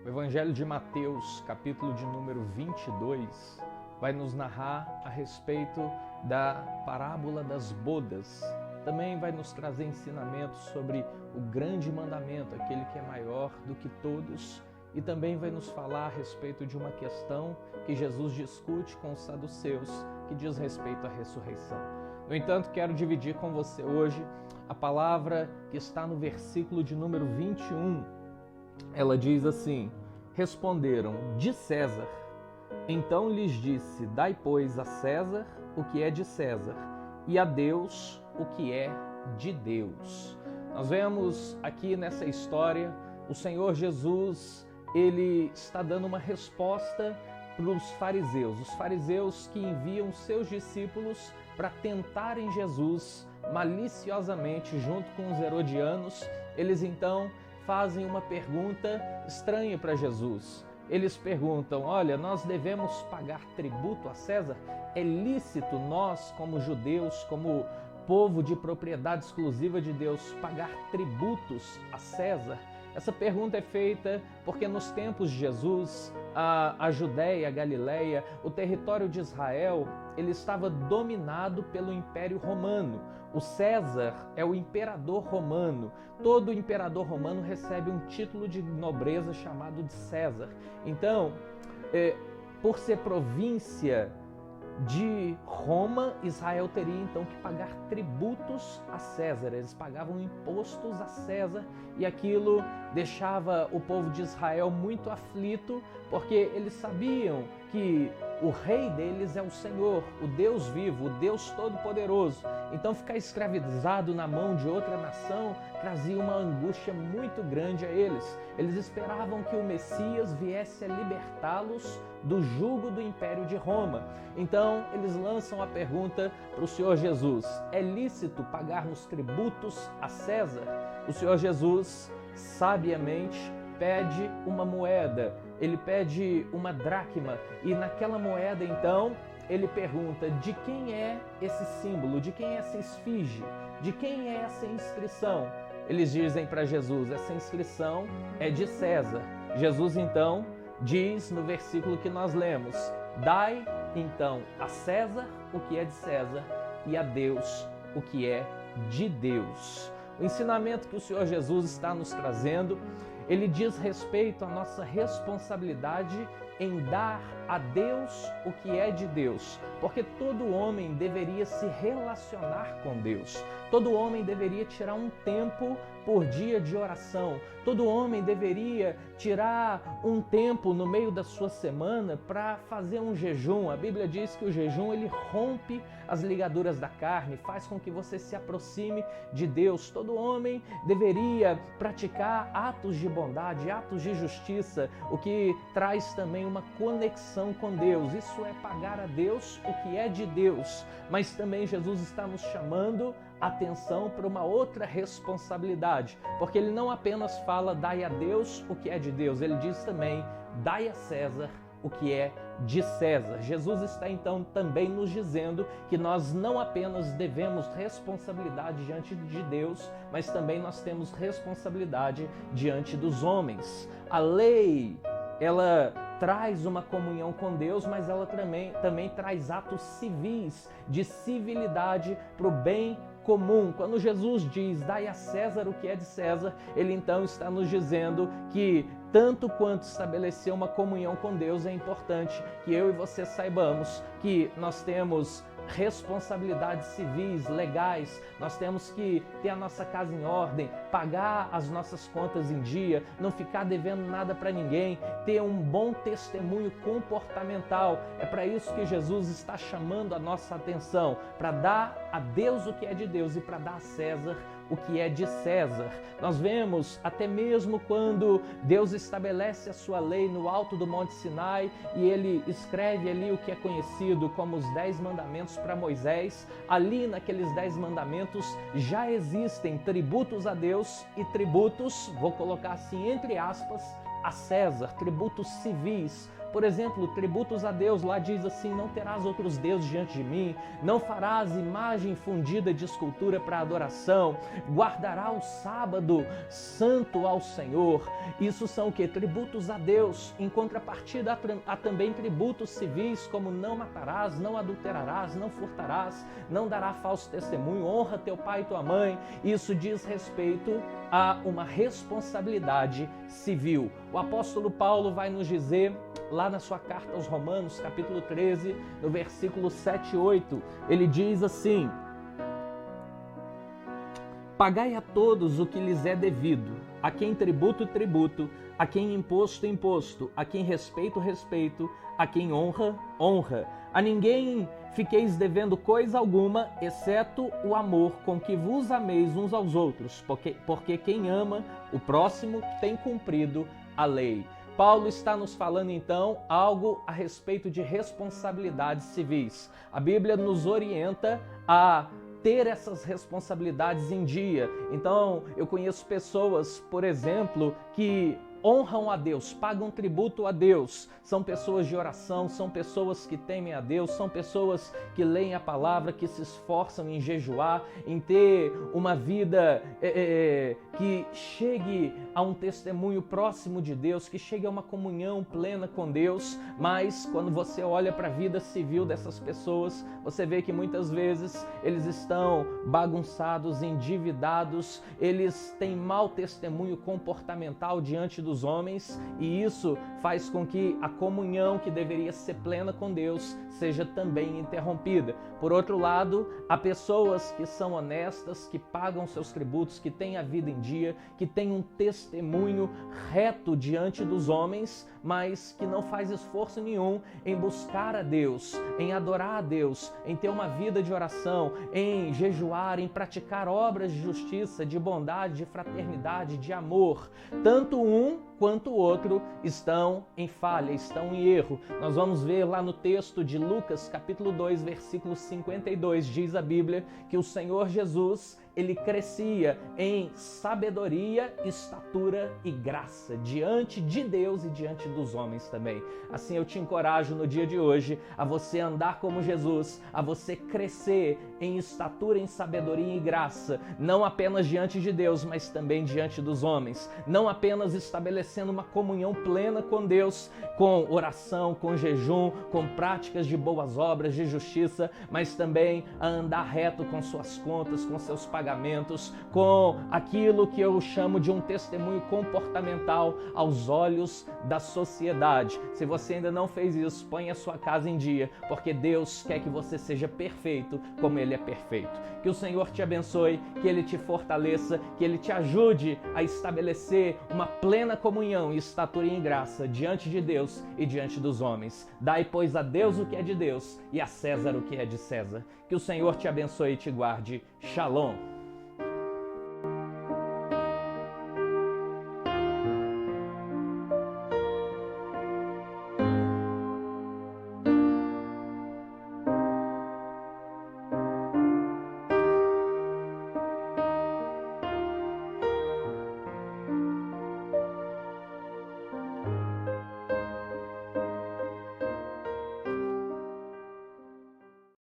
O Evangelho de Mateus, capítulo de número 22, vai nos narrar a respeito da parábola das bodas. Também vai nos trazer ensinamentos sobre o grande mandamento, aquele que é maior do que todos, e também vai nos falar a respeito de uma questão que Jesus discute com os saduceus, que diz respeito à ressurreição. No entanto, quero dividir com você hoje a palavra que está no versículo de número 21. Ela diz assim: responderam, de César. Então lhes disse, dai, pois, a César o que é de César, e a Deus o que é de Deus. Nós vemos aqui nessa história, o Senhor Jesus, ele está dando uma resposta para os fariseus que enviam seus discípulos para tentarem Jesus maliciosamente junto com os herodianos. Eles então fazem uma pergunta estranha para Jesus. Eles perguntam, olha, nós devemos pagar tributo a César? É lícito nós, como judeus, como povo de propriedade exclusiva de Deus, pagar tributos a César? Essa pergunta é feita porque nos tempos de Jesus, a Judéia, a Galileia, o território de Israel, ele estava dominado pelo Império Romano. O César é o imperador romano. Todo imperador romano recebe um título de nobreza chamado de César. Então, por ser província de Roma, Israel teria então que pagar tributos a César. Eles pagavam impostos a César e aquilo deixava o povo de Israel muito aflito, porque eles sabiam que o rei deles é o Senhor, o Deus vivo, o Deus todo-poderoso. Então ficar escravizado na mão de outra nação trazia uma angústia muito grande a eles. Eles esperavam que o Messias viesse a libertá-los do jugo do Império de Roma. Então eles lançam a pergunta para o Senhor Jesus: é lícito pagarmos tributos a César? O Senhor Jesus sabiamente pede uma moeda, ele pede uma dracma, e naquela moeda então ele pergunta de quem é esse símbolo, de quem é essa esfinge, de quem é essa inscrição. Eles dizem para Jesus, essa inscrição é de César. Jesus então diz no versículo que nós lemos, dai então a César o que é de César e a Deus o que é de Deus. O ensinamento que o Senhor Jesus está nos trazendo, ele diz respeito à nossa responsabilidade em dar a Deus o que é de Deus, porque todo homem deveria se relacionar com Deus, todo homem deveria tirar um tempo por dia de oração, todo homem deveria tirar um tempo no meio da sua semana para fazer um jejum. A Bíblia diz que o jejum ele rompe as ligaduras da carne, faz com que você se aproxime de Deus. Todo homem deveria praticar atos de bondade, atos de justiça, o que traz também uma conexão com Deus. Isso é pagar a Deus o que é de Deus. Mas também Jesus está nos chamando atenção para uma outra responsabilidade, porque ele não apenas fala dai a Deus o que é de Deus, ele diz também dai a César o que é de César. Jesus está então também nos dizendo que nós não apenas devemos responsabilidade diante de Deus, mas também nós temos responsabilidade diante dos homens. A lei, ela traz uma comunhão com Deus, mas ela também traz atos civis, de civilidade para o bem comum. Quando Jesus diz, dai a César o que é de César, ele então está nos dizendo que tanto quanto estabelecer uma comunhão com Deus, é importante que eu e você saibamos que nós temos responsabilidades civis, legais, nós temos que ter a nossa casa em ordem, pagar as nossas contas em dia, não ficar devendo nada para ninguém, ter um bom testemunho comportamental. É para isso que Jesus está chamando a nossa atenção, para dar a Deus o que é de Deus e para dar a César o que é de César. Nós vemos até mesmo quando Deus estabelece a sua lei no alto do Monte Sinai e ele escreve ali o que é conhecido como os 10 mandamentos para Moisés. Ali naqueles 10 mandamentos já existem tributos a Deus e tributos, vou colocar assim entre aspas, a César, tributos civis, por exemplo, tributos a Deus. Lá diz assim: não terás outros deuses diante de mim, não farás imagem fundida de escultura para adoração, guardará o sábado santo ao Senhor. Isso são o que? Tributos a Deus. Em contrapartida, há também tributos civis, como não matarás, não adulterarás, não furtarás, não dará falso testemunho, honra teu pai e tua mãe. Isso diz respeito a uma responsabilidade civil. O apóstolo Paulo vai nos dizer, lá na sua carta aos Romanos, capítulo 13, no versículo 7 e 8, ele diz assim: pagai a todos o que lhes é devido, a quem tributo, tributo, a quem imposto, imposto, a quem respeito, respeito, a quem honra, honra. A ninguém fiqueis devendo coisa alguma, exceto o amor com que vos ameis uns aos outros, porque quem ama o próximo tem cumprido a lei. Paulo está nos falando então algo a respeito de responsabilidades civis. A Bíblia nos orienta a ter essas responsabilidades em dia. Então, eu conheço pessoas, por exemplo, que honram a Deus, pagam tributo a Deus, são pessoas de oração, são pessoas que temem a Deus, são pessoas que leem a palavra, que se esforçam em jejuar, em ter uma vida que chegue a um testemunho próximo de Deus, que chegue a uma comunhão plena com Deus. Mas quando você olha para a vida civil dessas pessoas, você vê que muitas vezes eles estão bagunçados, endividados, eles têm mau testemunho comportamental diante dos homens, e isso faz com que a comunhão que deveria ser plena com Deus seja também interrompida. Por outro lado, há pessoas que são honestas, que pagam seus tributos, que têm a vida em dia, que têm um testemunho reto diante dos homens, mas que não faz esforço nenhum em buscar a Deus, em adorar a Deus, em ter uma vida de oração, em jejuar, em praticar obras de justiça, de bondade, de fraternidade, de amor. Tanto um quanto o outro estão em falha, estão em erro. Nós vamos ver lá no texto de Lucas, capítulo 2, versículo 52, diz a Bíblia que o Senhor Jesus, ele crescia em sabedoria, estatura e graça diante de Deus e diante dos homens também. Assim eu te encorajo no dia de hoje a você andar como Jesus, a você crescer em estatura, em sabedoria e graça, não apenas diante de Deus, mas também diante dos homens. Não apenas estabelecendo uma comunhão plena com Deus, com oração, com jejum, com práticas de boas obras, de justiça, mas também a andar reto com suas contas, com seus pagamentos, com aquilo que eu chamo de um testemunho comportamental aos olhos da sociedade. Se você ainda não fez isso, põe a sua casa em dia, porque Deus quer que você seja perfeito como Ele é perfeito. Que o Senhor te abençoe, que Ele te fortaleça, que Ele te ajude a estabelecer uma plena comunhão e estatura em graça diante de Deus e diante dos homens. Dai, pois, a Deus o que é de Deus e a César o que é de César. Que o Senhor te abençoe e te guarde. Shalom.